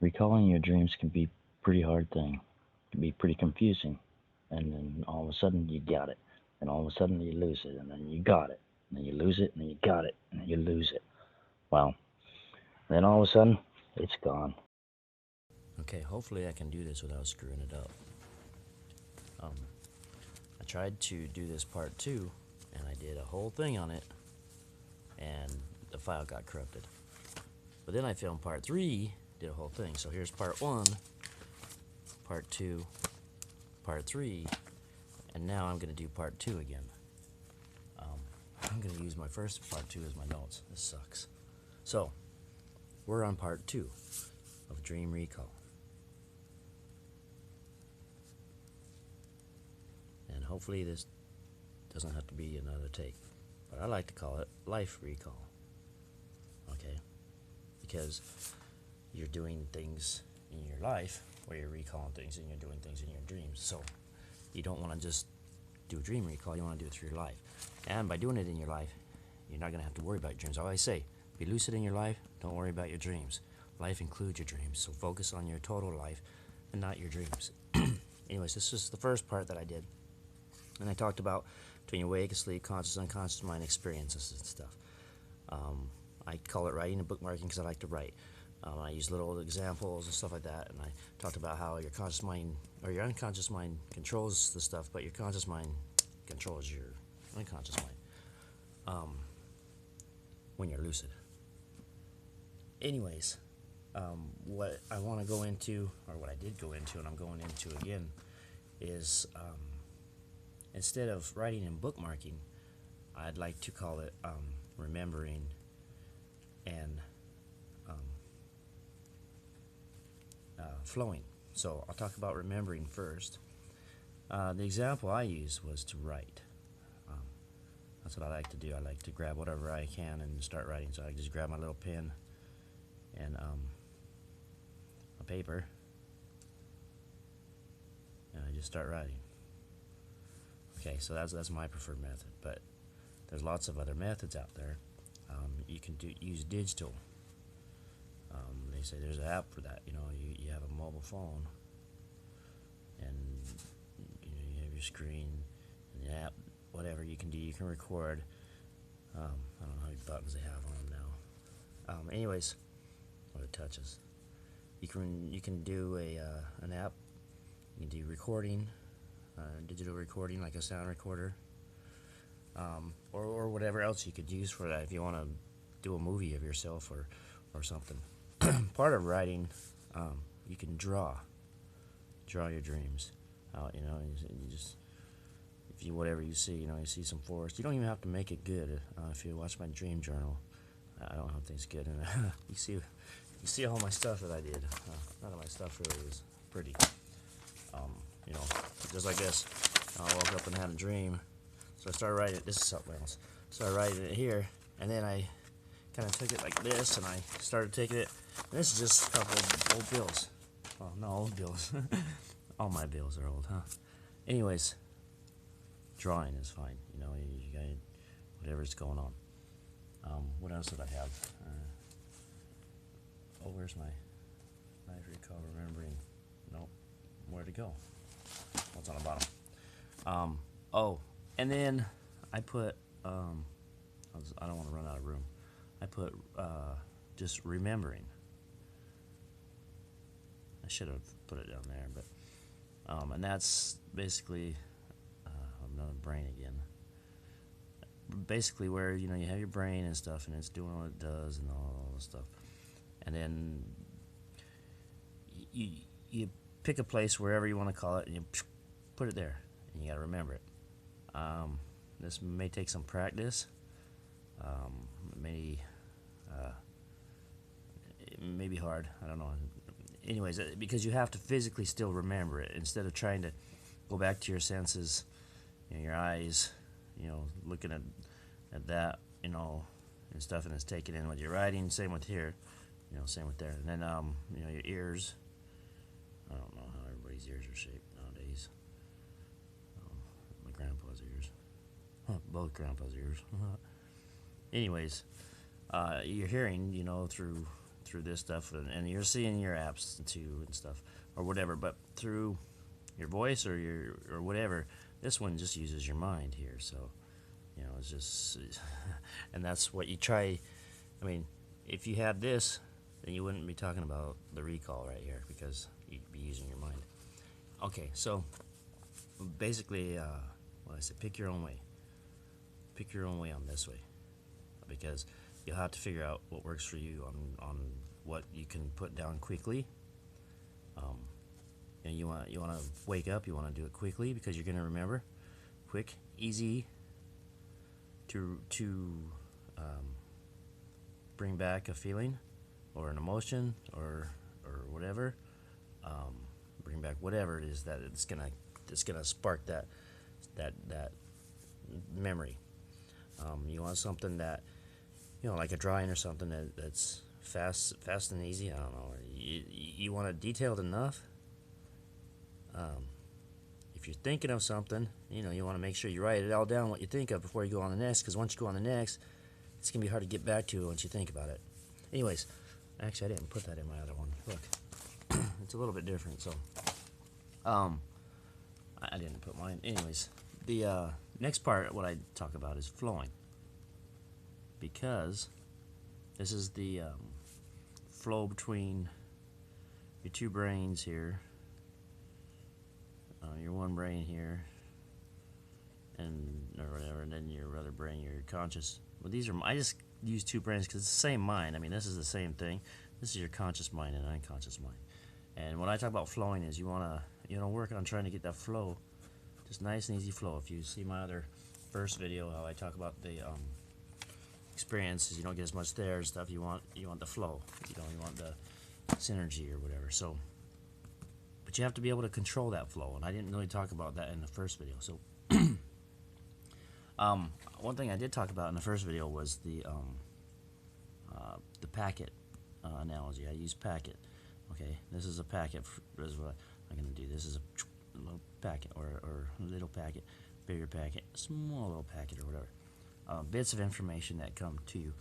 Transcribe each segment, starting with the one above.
Recalling your dreams can be a pretty hard thing. It can be pretty confusing. And then all of a sudden you got it. And all of a sudden you lose it. And then you got it. And then you lose it. And then you got it. And then you lose it. Well, then all of a sudden it's gone. Okay, hopefully I can do this without screwing it up. Um, I tried to do this part 2, and I did a whole thing on it, and the file got corrupted. But then I filmed part 3, did a whole thing. So here's part 1, part 2, part 3, and now I'm going to do part 2 again. I'm going to use my first part 2 as my notes. This sucks. So, we're on part 2 of Dream Recall. And hopefully this doesn't have to be another take. But I like to call it Life Recall. Okay? Because you're doing things in your life where you're recalling things and you're doing things in your dreams. So, you don't want to just do a dream recall, you want to do it through your life. And by doing it in your life, you're not going to have to worry about your dreams. I always say, be lucid in your life, don't worry about your dreams. Life includes your dreams, so focus on your total life and not your dreams. Anyways, this is the first part that I did. And I talked about between awake, asleep, conscious, unconscious mind experiences and stuff. I call it writing and bookmarking because I like to write. I use little examples and stuff like that, and I talked about how your conscious mind or your unconscious mind controls the stuff, but your conscious mind controls your unconscious mind when you're lucid. Anyways, what I want to go into, or what I did go into, and I'm going into again, is instead of writing and bookmarking, I'd like to call it remembering and flowing. So I'll talk about remembering first. The example I used was to write. That's what I like to do. I like to grab whatever I can and start writing. So I just grab my little pen and a paper, and I just start writing. Okay, so that's my preferred method. But there's lots of other methods out there. You can use digital. They say there's an app for that. You have a mobile phone, and you have your screen and the app, whatever you can do. You can record. I don't know how many buttons they have on them now. Anyways, what it touches, you can do an app. You can do recording, digital recording, like a sound recorder, or whatever else you could use for that. If you want to do a movie of yourself or something. Part of writing, you can draw your dreams out. You just, if you whatever you see, you see some forest. You don't even have to make it good. If you watch my dream journal, I don't have things good in it. you see all my stuff that I did. None of my stuff really is pretty. Just like this. I woke up and had a dream, so I started writing it. This is something else. So I writing it here, and then I kind of took it like this, and I started taking it. And this is just a couple of old bills. Well, no, old bills. All my bills are old, huh? Anyways, drawing is fine. You got whatever's going on. What else did I have? Where's my life recall remembering? Nope. Where'd it go? What's on the bottom? And then I put, I don't want to run out of room. I put just remembering. I should have put it down there, but and that's basically another brain again. Basically, where you have your brain and stuff, and it's doing what it does and all this stuff, and then you pick a place wherever you want to call it, and you put it there, and you got to remember it. This may take some practice. It may be hard. I don't know. Anyways, because you have to physically still remember it instead of trying to go back to your senses, your eyes, looking at that, and stuff, and it's taking in what you're writing. Same with here, same with there. And then your ears. I don't know how everybody's ears are shaped nowadays. My grandpa's ears. Both grandpa's ears. Anyways, your hearing, through through this stuff, and you're seeing your apps too and stuff or whatever, but through your voice or your or whatever, this one just uses your mind here. So it's just and that's what you try. I mean, if you had this, then you wouldn't be talking about the recall right here, because you'd be using your mind. Okay, so basically, what I said, pick your own way. Pick your own way on this way, because you'll have to figure out what works for you on what you can put down quickly. And you want to wake up. You want to do it quickly because you're going to remember. Quick, easy to bring back a feeling or an emotion or whatever. Bring back whatever it is that it's gonna spark that memory. You want something that, like a drawing or something that's fast and easy. I don't know. You want it detailed enough. If you're thinking of something, you want to make sure you write it all down what you think of before you go on the next, because once you go on the next, it's gonna be hard to get back to once you think about it. Anyways, actually, I didn't put that in my other one. Look, it's a little bit different. So, I didn't put mine. Anyways, the next part, what I talk about is flowing, because this is the flow between your two brains here, your one brain here, and or whatever, and then your other brain, your conscious. Well, I just use two brains because it's the same mind. I mean, this is the same thing. This is your conscious mind and unconscious mind. And when I talk about flowing, is you want to work on trying to get that flow, just nice and easy flow. If you see my other first video, how I talk about the experiences, you don't get as much there and stuff. You want the flow. You want the synergy or whatever. So, but you have to be able to control that flow, and I didn't really talk about that in the first video. So, one thing I did talk about in the first video was the packet analogy. I use packet. Okay, this is a packet. This is what I'm going to do. This is a little packet, or a little packet, bigger packet, small little packet, or whatever. Bits of information that come to you,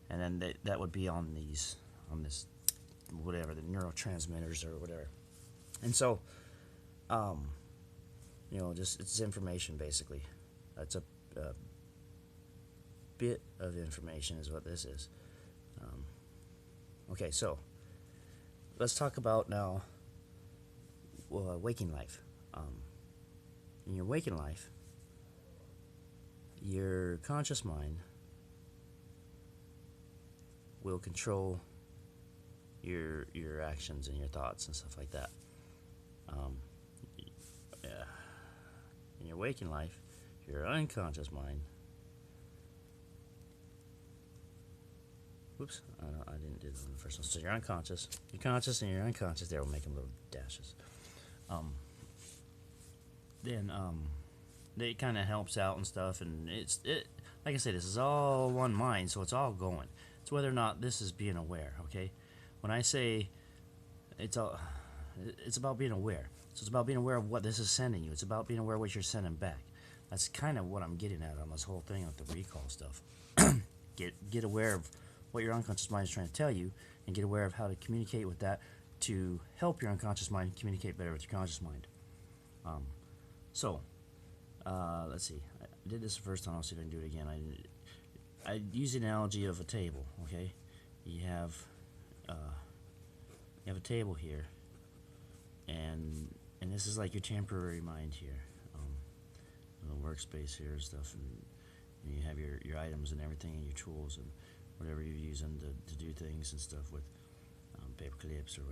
and then that would be on this whatever, the neurotransmitters or whatever. And so, just it's information basically. That's a bit of information is what this is. Okay, so let's talk about now waking life. In your waking life, your conscious mind will control your actions and your thoughts and stuff like that. In your waking life, your unconscious mind. Whoops, I didn't do that in the first one. So your unconscious, your conscious, and your unconscious. There, we'll make them little dashes. Then it kind of helps out and stuff, and it like I said, this is all one mind, so it's all going. It's whether or not this is being aware. Okay, when I say it's about being aware. So it's about being aware of what this is sending you. It's about being aware of what you're sending back. That's kind of what I'm getting at on this whole thing with the recall stuff. Get aware of what your unconscious mind is trying to tell you, and get aware of how to communicate with that to help your unconscious mind communicate better with your conscious mind. Let's see. I did this the first time. I'll see if I can do it again. I use the analogy of a table. Okay, you have a table here, and this is like your temporary mind here, the workspace here and stuff, and you have your items and everything, and your tools and whatever you're using to do things and stuff with paper clips or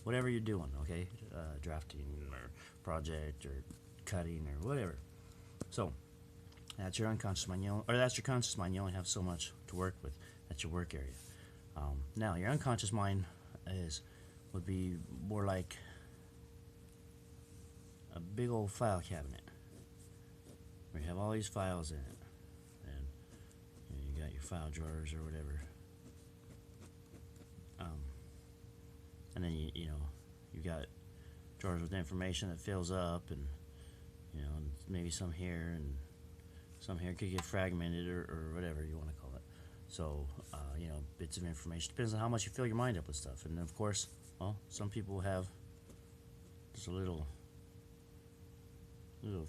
whatever you're doing, okay, drafting or project or cutting or whatever. So that's your unconscious mind, that's your conscious mind. You only have so much to work with. That's your work area. Now your unconscious mind would be more like a big old file cabinet where you have all these files in it, and you got your file drawers or whatever, and then you got drawers with information that fills up, and maybe some here and some here could get fragmented or whatever you want to call it. So, you know, bits of information. Depends on how much you fill your mind up with stuff. And of course, well, some people have just a little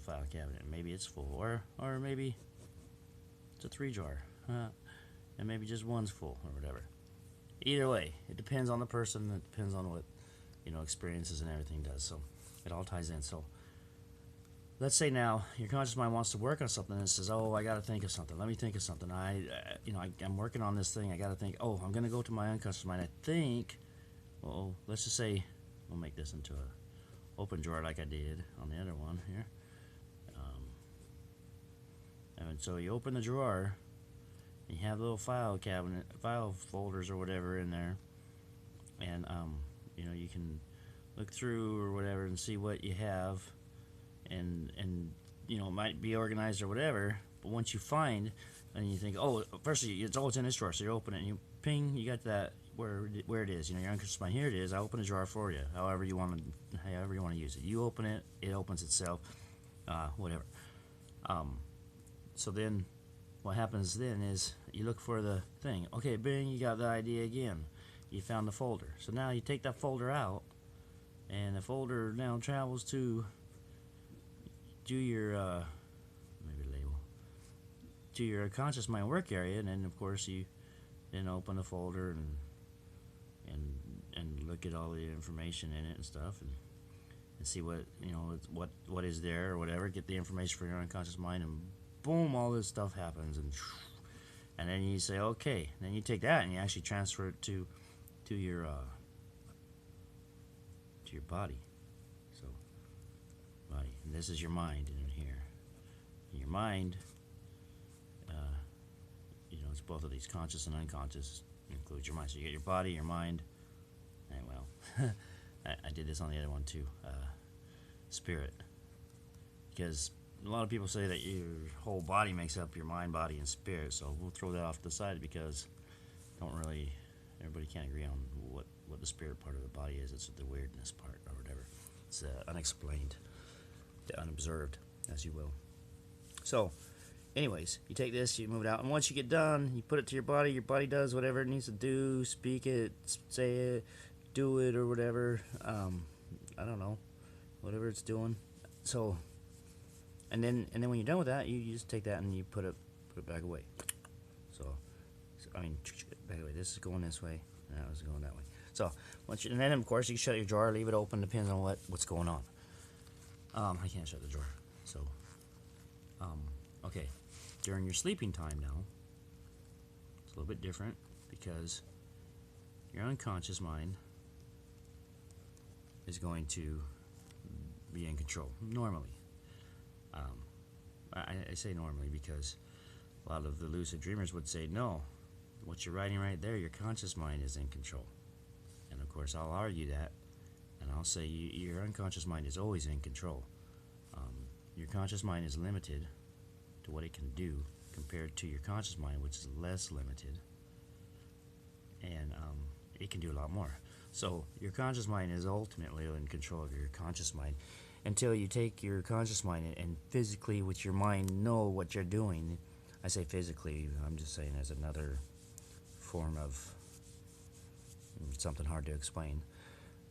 file cabinet. Maybe it's full, or maybe it's a 3 drawer, and maybe just one's full or whatever. Either way, it depends on the person. It depends on what, you know, experiences and everything does. So it all ties in. So let's say now your conscious mind wants to work on something and it says, oh, I got to think of something. Let me think of something. I'm working on this thing. I got to think, oh, I'm going to go to my unconscious mind. I think, well, let's just say we'll make this into a open drawer like I did on the other one here. And so you open the drawer, and you have little file folders or whatever in there, and you know, you can look through or whatever and see what you have, and you know, it might be organized or whatever. But once you find, and you think, oh, first it's in this drawer, so you open it and you ping, you got that where it is. You know, your unconscious mind, here it is. I open the drawer for you. However you want to use it. You open it, it opens itself, whatever. So then what happens then is you look for the thing. Okay, bing, you got the idea again. You found the folder. So now you take that folder out, and the folder now travels to your maybe label to your conscious mind work area, and then of course you then open the folder and look at all the information in it and stuff, and see what, you know, what is there or whatever. Get the information from your unconscious mind, and boom, all this stuff happens, and then you say, okay. And then you take that and you actually transfer it to your body. So body, and this is your mind in here. And your mind, you know, it's both of these, conscious and unconscious. It includes your mind. So you get your body, your mind, and well, I did this on the other one too. Spirit, because a lot of people say that your whole body makes up your mind, body, and spirit. So we'll throw that off to the side, because everybody can't agree on what the spirit part of the body is. It's the weirdness part or whatever. It's unexplained, the unobserved, as you will. So anyways, you take this, you move it out, and once you get done, you put it to your body. Your body does whatever it needs to do, speak it, say it, do it, or whatever. I don't know, whatever it's doing. So, and then when you're done with that, you just take that and you put it back away. So I mean, back away. This is going this way, and that was going that way. So and then of course you can shut your drawer, leave it open, depends on what's going on. I can't shut the drawer. So, okay, during your sleeping time now, it's a little bit different, because your unconscious mind is going to be in control normally. I say normally because a lot of the lucid dreamers would say, no, what you're writing right there, your conscious mind is in control. And of course I'll argue that, and I'll say your unconscious mind is always in control. Your conscious mind is limited to what it can do compared to your conscious mind, which is less limited, and it can do a lot more. So your conscious mind is ultimately in control of your conscious mind, until you take your conscious mind and physically with your mind know what you're doing. I say physically, I'm just saying as another form of something hard to explain,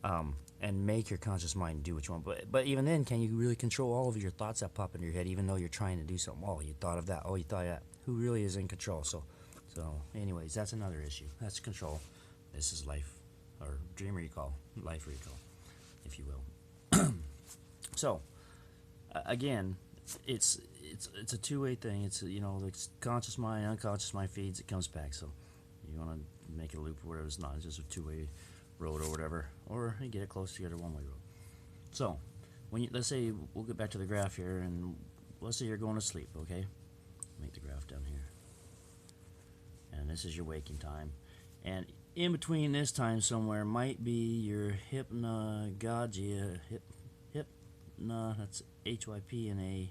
and make your conscious mind do what you want. But even then, can you really control all of your thoughts that pop into your head, even though you're trying to do something? Oh, you thought of that. Oh, you thought of that. Who really is in control? So anyways, that's another issue. That's control. This is life, or dream recall, life recall, if you will. So again, it's a two-way thing. It's, you know, the conscious mind, unconscious mind feeds, it comes back. So you want to make it a loop or whatever. It's not. It's just a two-way road or whatever, or you get it close together, one-way road. So let's say we'll get back to the graph here, and let's say you're going to sleep. Okay, make the graph down here, and this is your waking time, and in between this time somewhere might be your hypnagogia. That's HYPNA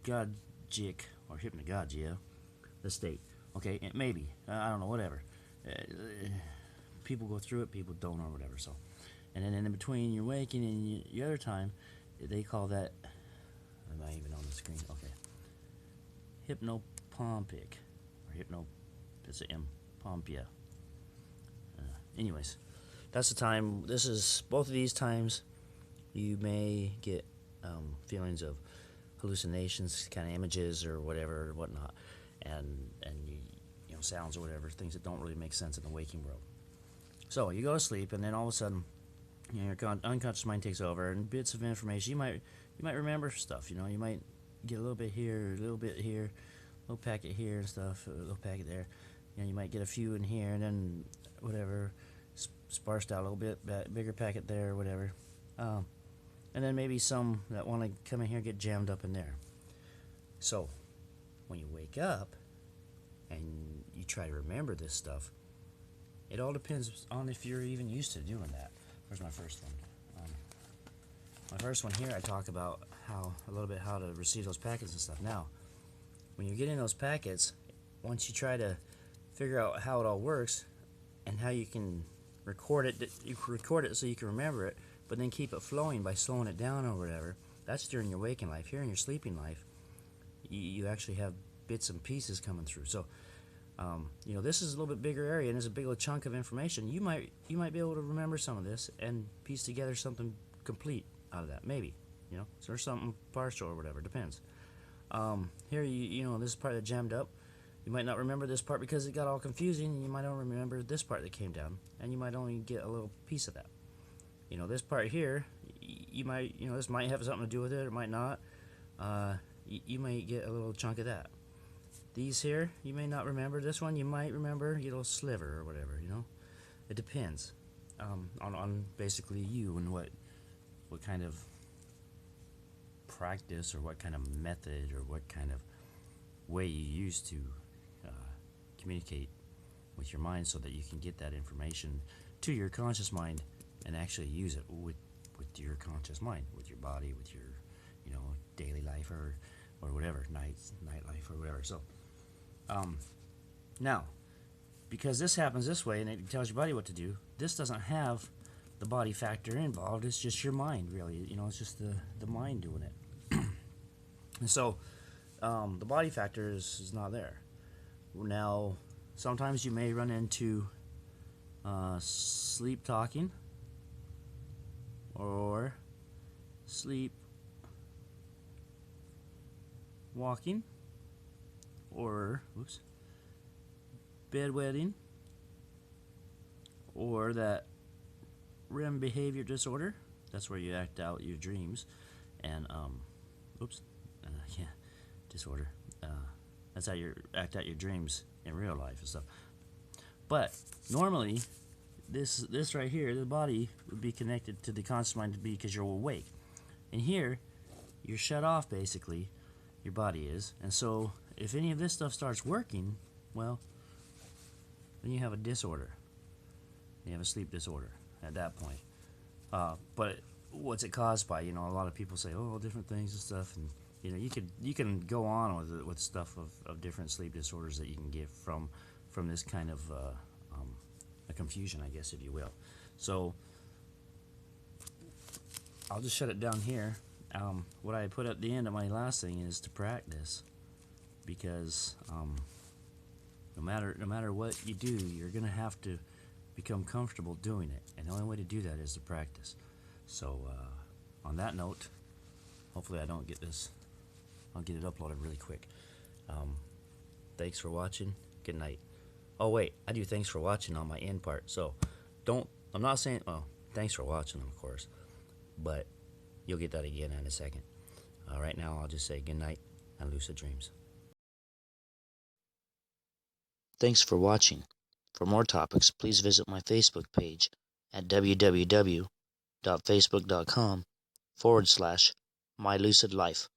Gogic, or hypnagogia, the state. Okay, maybe, I don't know, whatever. People go through it, people don't, or whatever. So, and then in between your waking and your other time, they call that, am I even on the screen? Okay, hypnopompic, or That's an M. Pompia. Anyways, that's the time. This is both of these times. You may get feelings of hallucinations, kind of images or whatever, or whatnot, and you know, sounds or whatever, things that don't really make sense in the waking world. So you go to sleep, and then all of a sudden, you know, your unconscious mind takes over, and bits of information. You might remember stuff. You know, you might get a little bit here, a little bit here, a little packet here and stuff, a little packet there. You know, you might get a few in here, and then whatever, sparsed out a little bit, bigger packet there, or whatever. And then maybe some that want to come in here get jammed up in there. So when you wake up and you try to remember this stuff, it all depends on if you're even used to doing that. Where's my first one? My first one here, I talk about a little bit how to receive those packets and stuff. Now, when you're getting those packets, once you try to figure out how it all works and how you can record it so you can remember it, but then keep it flowing by slowing it down or whatever. That's during your waking life. Here in your sleeping life, you actually have bits and pieces coming through. So, you know, this is a little bit bigger area and there's a big chunk of information. You might be able to remember some of this and piece together something complete out of that. Maybe, you know, so there's something partial or whatever. Depends. Here, you know, this part that jammed up. You might not remember this part because it got all confusing, and you might only remember this part that came down, and you might only get a little piece of that. You know, this part here, you might, you know, this might have something to do with it, or might not. You might get a little chunk of that. These here, you may not remember. This one, you might remember, you know, sliver or whatever, you know. It depends on basically you and what kind of practice or what kind of method or what kind of way you use to communicate with your mind so that you can get that information to your conscious mind and actually use it with your conscious mind, with your body, with your, you know, daily life or whatever, night life or whatever. So now, because this happens this way and it tells your body what to do, this doesn't have the body factor involved. It's just your mind, really. You know, it's just the mind doing it. And so the body factor is not there. Now, sometimes you may run into sleep talking or sleep walking or bedwetting or that REM behavior disorder. That's where you act out your dreams and disorder. That's how you act out your dreams in real life and stuff. But normally, this right here, the body would be connected to the conscious mind to be because you're awake. And here, you're shut off basically. Your body is, and so if any of this stuff starts working, well, then you have a disorder. You have a sleep disorder at that point. But what's it caused by? You know, a lot of people say, oh, different things and stuff, and you know, you can go on with stuff of different sleep disorders that you can get from this kind of a confusion, I guess, if you will. So I'll just shut it down here. What I put at the end of my last thing is to practice, because no matter what you do, you're gonna have to become comfortable doing it, and the only way to do that is to practice. So on that note, hopefully I don't get this. I'll get it uploaded really quick. Thanks for watching. Good night. Oh wait, I do thanks for watching on my end part. So I'm not saying, well, thanks for watching, of course, but you'll get that again in a second. Right now I'll just say good night and lucid dreams. Thanks for watching. For more topics, please visit my Facebook page at www.facebook.com/mylucidlife.